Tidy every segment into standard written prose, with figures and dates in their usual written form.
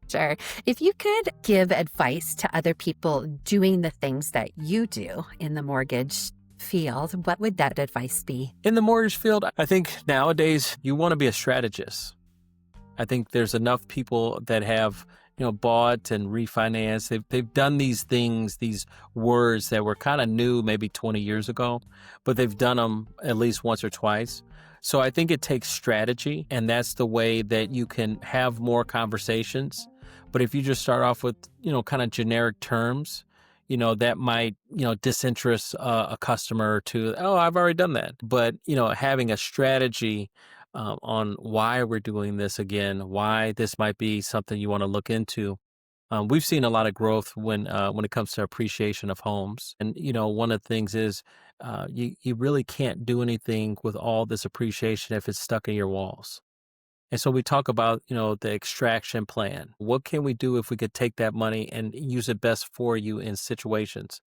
Sure. If you could give advice to other people doing the things that you do in the mortgage field, what would that advice be? In the mortgage field, I think nowadays you want to be a strategist. I think there's enough people that have, bought and refinanced. They've done these things, these words that were kind of new maybe 20 years ago, but they've done them at least once or twice. So I think it takes strategy, and that's the way that you can have more conversations. But if you just start off with, kind of generic terms, that might, disinterest a customer or two. Oh, I've already done that. But, having a strategy on why we're doing this again, why this might be something you want to look into. We've seen a lot of growth when it comes to appreciation of homes. And, one of the things is you really can't do anything with all this appreciation if it's stuck in your walls. And so we talk about, the extraction plan. What can we do if we could take that money and use it best for you in situations?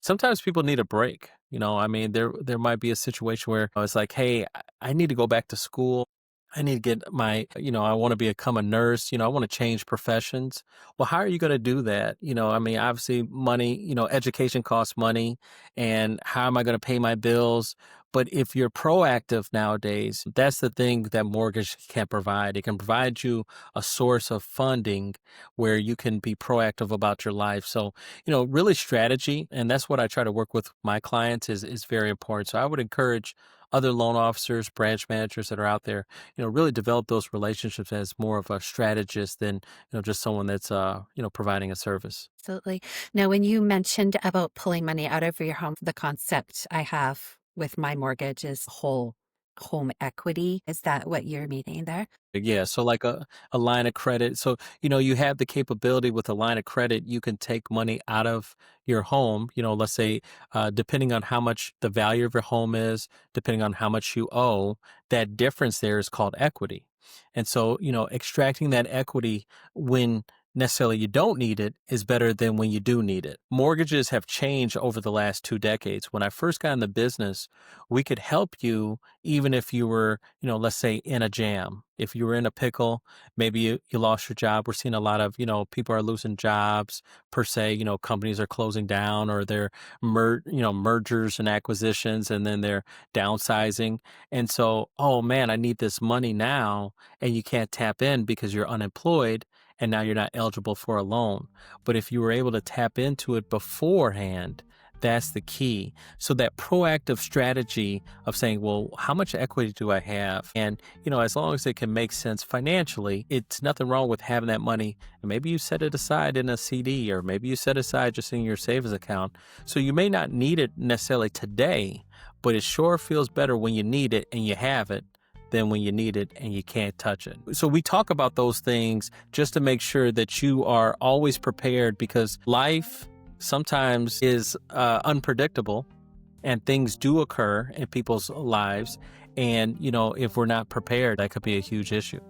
Sometimes people need a break. I mean, there might be a situation where it's like, hey, I need to go back to school. I need to get I want to become a nurse. I want to change professions. Well, how are you going to do that? I mean, obviously money, education costs money, and how am I going to pay my bills? But if you're proactive nowadays, that's the thing that mortgage can provide. It can provide you a source of funding where you can be proactive about your life. So, really strategy. And that's what I try to work with my clients is very important. So I would encourage other loan officers, branch managers that are out there, really develop those relationships as more of a strategist than, just someone that's, providing a service. Absolutely. Now, when you mentioned about pulling money out of your home, the concept I have with my mortgage is whole home equity. Is that what you're meaning there? Yeah, so like a line of credit. So, you have the capability with a line of credit, you can take money out of your home, let's say, depending on how much the value of your home is, depending on how much you owe, that difference there is called equity. And so, extracting that equity when necessarily you don't need it is better than when you do need it. Mortgages have changed over the last 2 decades. When I first got in the business, we could help you even if you were, let's say in a jam. If you were in a pickle, maybe you lost your job. We're seeing a lot of, people are losing jobs per se, companies are closing down or they're, mergers and acquisitions, and then they're downsizing. And so, oh man, I need this money now, and you can't tap in because you're unemployed and now you're not eligible for a loan. But if you were able to tap into it beforehand, that's the key. So that proactive strategy of saying, well, how much equity do I have? And, as long as it can make sense financially, it's nothing wrong with having that money. And maybe you set it aside in a CD, or maybe you set aside just in your savings account. So you may not need it necessarily today, but it sure feels better when you need it and you have it than when you need it and you can't touch it. So we talk about those things just to make sure that you are always prepared, because life sometimes is unpredictable and things do occur in people's lives. And, if we're not prepared, that could be a huge issue.